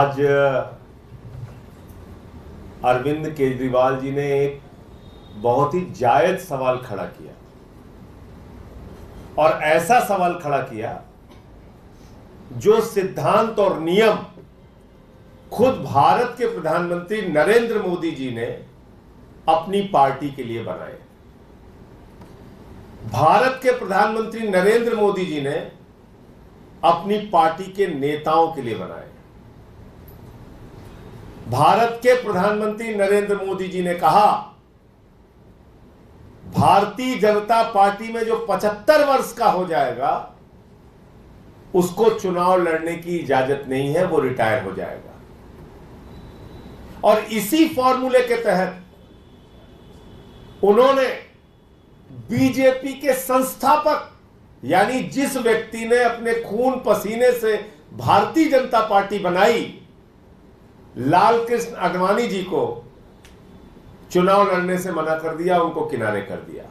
आज अरविंद केजरीवाल जी ने एक बहुत ही जायज सवाल खड़ा किया और ऐसा सवाल खड़ा किया जो सिद्धांत और नियम खुद भारत के प्रधानमंत्री नरेंद्र मोदी जी ने अपनी पार्टी के लिए बनाए। भारत के प्रधानमंत्री नरेंद्र मोदी जी ने अपनी पार्टी के नेताओं के लिए बनाए। भारत के प्रधानमंत्री नरेंद्र मोदी जी ने कहा, भारतीय जनता पार्टी में जो 75 वर्ष का हो जाएगा उसको चुनाव लड़ने की इजाजत नहीं है, वो रिटायर हो जाएगा। और इसी फॉर्मूले के तहत उन्होंने बीजेपी के संस्थापक यानी जिस व्यक्ति ने अपने खून पसीने से भारतीय जनता पार्टी बनाई, लाल कृष्ण आडवाणी जी को चुनाव लड़ने से मना कर दिया, उनको किनारे कर दिया।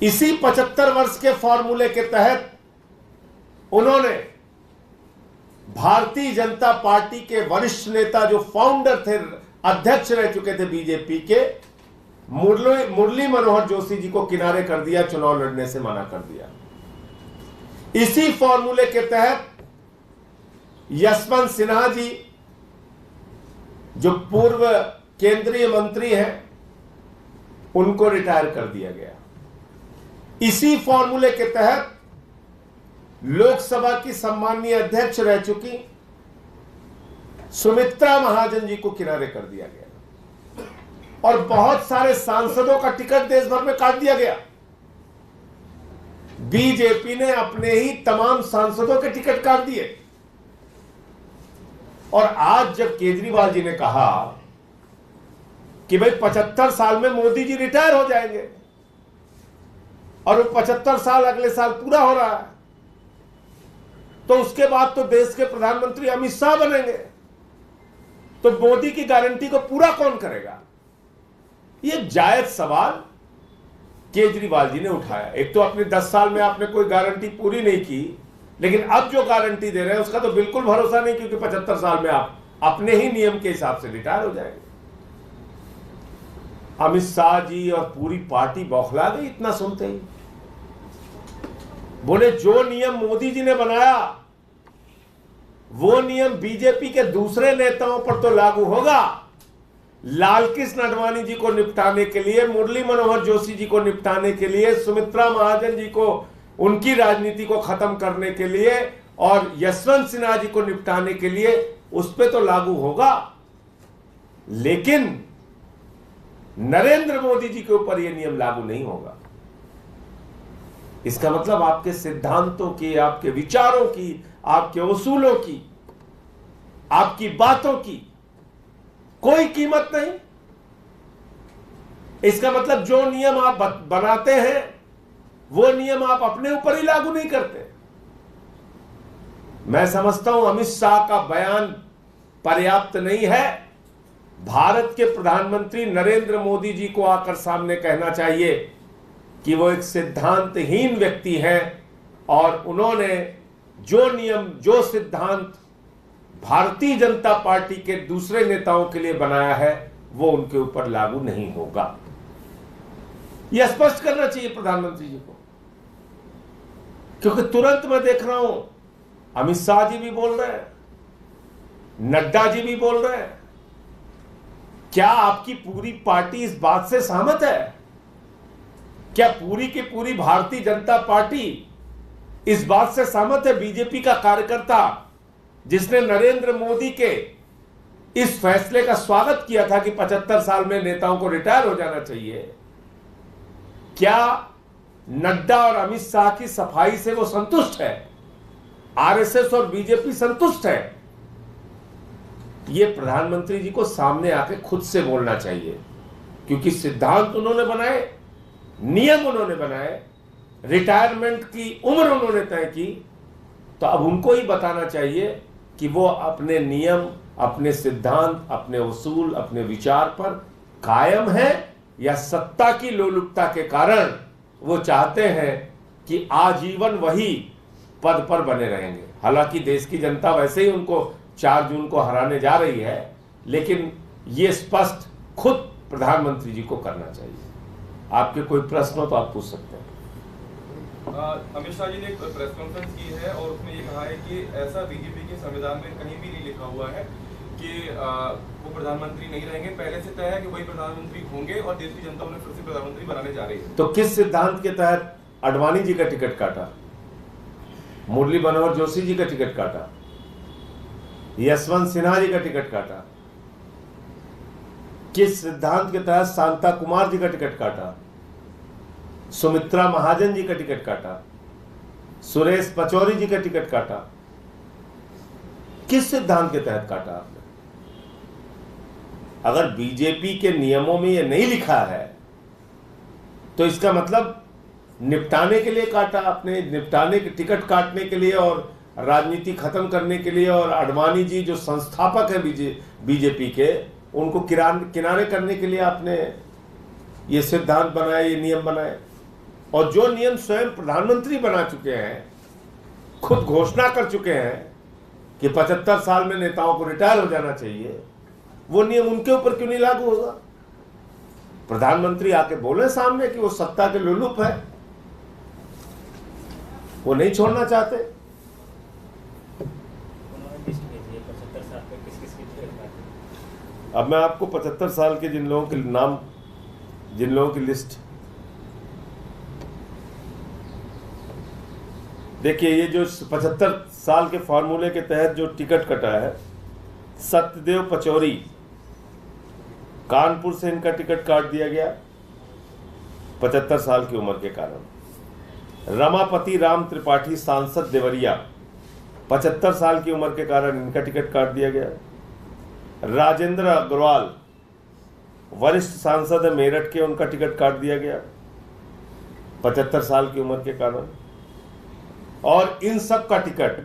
इसी 75 वर्ष के फॉर्मूले के तहत उन्होंने भारतीय जनता पार्टी के वरिष्ठ नेता जो फाउंडर थे, अध्यक्ष रह चुके थे बीजेपी के, मुरली मनोहर जोशी जी को किनारे कर दिया, चुनाव लड़ने से मना कर दिया। इसी फॉर्मूले के तहत यशवंत सिन्हा जी जो पूर्व केंद्रीय मंत्री हैं, उनको रिटायर कर दिया गया। इसी फॉर्मूले के तहत लोकसभा की सम्माननीय अध्यक्ष रह चुकी सुमित्रा महाजन जी को किनारे कर दिया गया और बहुत सारे सांसदों का टिकट देश भर में काट दिया गया। बीजेपी ने अपने ही तमाम सांसदों के टिकट काट दिए। और आज जब केजरीवाल जी ने कहा कि भाई 75 साल में मोदी जी रिटायर हो जाएंगे और वो 75 साल अगले साल पूरा हो रहा है, तो उसके बाद तो देश के प्रधानमंत्री अमित शाह बनेंगे, तो मोदी की गारंटी को पूरा कौन करेगा? ये जायज सवाल केजरीवाल जी ने उठाया। एक तो अपने 10 साल में आपने कोई गारंटी पूरी नहीं की, लेकिन अब जो गारंटी दे रहे हैं उसका तो बिल्कुल भरोसा नहीं, क्योंकि 75 साल में आप अपने ही नियम के हिसाब से रिटायर हो जाएंगे। अमित शाह जी और पूरी पार्टी बौखला गई इतना सुनते ही। बोले जो नियम मोदी जी ने बनाया वो नियम बीजेपी के दूसरे नेताओं पर तो लागू होगा। लाल कृष्ण आडवाणी जी को निपटाने के लिए, मुरली मनोहर जोशी जी को निपटाने के लिए, सुमित्रा महाजन जी को उनकी राजनीति को खत्म करने के लिए और यशवंत सिन्हा जी को निपटाने के लिए उस पर तो लागू होगा, लेकिन नरेंद्र मोदी जी के ऊपर यह नियम लागू नहीं होगा। इसका मतलब आपके सिद्धांतों की, आपके विचारों की, आपके उसूलों की, आपकी बातों की कोई कीमत नहीं। इसका मतलब जो नियम आप बनाते हैं वो नियम आप अपने ऊपर ही लागू नहीं करते। मैं समझता हूं अमित शाह का बयान पर्याप्त नहीं है। भारत के प्रधानमंत्री नरेंद्र मोदी जी को आकर सामने कहना चाहिए कि वो एक सिद्धांतहीन व्यक्ति हैं और उन्होंने जो नियम, जो सिद्धांत भारतीय जनता पार्टी के दूसरे नेताओं के लिए बनाया है वो उनके ऊपर लागू नहीं होगा। यह स्पष्ट करना चाहिए प्रधानमंत्री जी को, क्योंकि तुरंत मैं देख रहा हूं अमित शाह जी भी बोल रहे हैं, नड्डा जी भी बोल रहे हैं। क्या आपकी पूरी पार्टी इस बात से सहमत है? क्या पूरी की पूरी भारतीय जनता पार्टी इस बात से सहमत है? बीजेपी का कार्यकर्ता जिसने नरेंद्र मोदी के इस फैसले का स्वागत किया था कि 75 साल में नेताओं को रिटायर हो जाना चाहिए, क्या नड्डा और अमित शाह की सफाई से वो संतुष्ट है? आरएसएस और बीजेपी संतुष्ट है? ये प्रधानमंत्री जी को सामने आके खुद से बोलना चाहिए, क्योंकि सिद्धांत उन्होंने बनाए, नियम उन्होंने बनाए, रिटायरमेंट की उम्र उन्होंने तय की, तो अब उनको ही बताना चाहिए कि वो अपने नियम, अपने सिद्धांत, अपने उसूल, अपने विचार पर कायम है या सत्ता की लोलुपता के कारण वो चाहते हैं कि आजीवन वही पद पर बने रहेंगे। हालांकि देश की जनता वैसे ही उनको 4 जून को हराने जा रही है, लेकिन ये स्पष्ट खुद प्रधानमंत्री जी को करना चाहिए। आपके कोई प्रश्न हो तो आप पूछ सकते हैं। अमित शाह जी ने एक प्रेस कॉन्फ्रेंस की है और उसमें ये कहा है कि ऐसा बीजेपी के संविधान में कहीं भी नहीं लिखा हुआ है कि वो प्रधानमंत्री नहीं रहेंगे। पहले से तय है कि वही प्रधानमंत्री होंगे और देश की जनता उन्हें फिर से प्रधानमंत्री बनाने जा रही है। तो किस सिद्धांत के तहत आडवाणी जी का टिकट काटा, मुरली मनोहर जोशी जी का टिकट काटा, यशवंत सिन्हा जी का टिकट काटा? किस सिद्धांत के तहत शांता कुमार जी का टिकट काटा, सुमित्रा महाजन जी का टिकट काटा, सुरेश पचौरी जी का टिकट काटा? किस सिद्धांत के तहत काटा आपने? अगर बीजेपी के नियमों में यह नहीं लिखा है तो इसका मतलब निपटाने के लिए काटा आपने, निपटाने के टिकट काटने के लिए और राजनीति खत्म करने के लिए, और आडवाणी जी जो संस्थापक है बीजेपी के, उनको किनारे करने के लिए आपने ये सिद्धांत बनाए, ये नियम बनाए। और जो नियम स्वयं प्रधानमंत्री बना चुके हैं, खुद घोषणा कर चुके हैं कि 75 साल में नेताओं को रिटायर हो जाना चाहिए, वो नियम उनके ऊपर क्यों नहीं लागू होगा? प्रधानमंत्री आके बोले सामने कि वो सत्ता के लुलुप है, वो नहीं छोड़ना चाहते। अब मैं आपको 75 साल के जिन लोगों के नाम, जिन लोगों की लिस्ट, देखिए ये जो 75 साल के फॉर्मूले के तहत जो टिकट कटा है, सत्यदेव पचौरी, कानपुर से इनका टिकट काट दिया गया 75 साल की उम्र के कारण। रमापति राम त्रिपाठी, सांसद देवरिया, 75 साल की उम्र के कारण इनका टिकट काट दिया गया। राजेंद्र अग्रवाल, वरिष्ठ सांसद है मेरठ के, उनका टिकट काट दिया गया 75 साल की उम्र के कारण। और इन सब का टिकट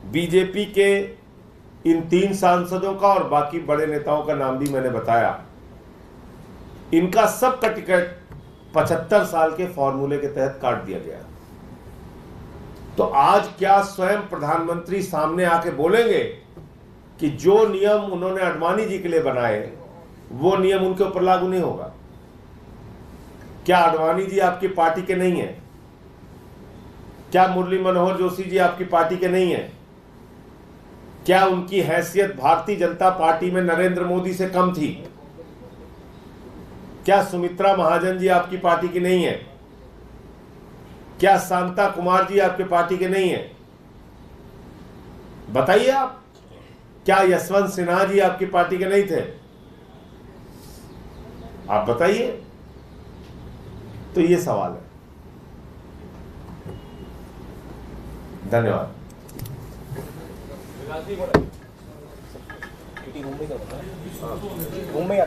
बीजेपी के इन 3 सांसदों का और बाकी बड़े नेताओं का नाम भी मैंने बताया, इनका सब का टिकट 75 साल के फॉर्मूले के तहत काट दिया गया। तो आज क्या स्वयं प्रधानमंत्री सामने आके बोलेंगे कि जो नियम उन्होंने आडवाणी जी के लिए बनाए वो नियम उनके ऊपर लागू नहीं होगा? क्या आडवाणी जी आपकी पार्टी के नहीं है? क्या मुरली मनोहर जोशी जी आपकी पार्टी के नहीं है? क्या उनकी हैसियत भारतीय जनता पार्टी में नरेंद्र मोदी से कम थी? क्या सुमित्रा महाजन जी आपकी पार्टी की नहीं है? क्या शांता कुमार जी आपके पार्टी के नहीं है? बताइए आप। क्या यशवंत सिन्हा जी आपकी पार्टी के नहीं थे? आप बताइए। तो ये सवाल है। धन्यवाद। मुंबई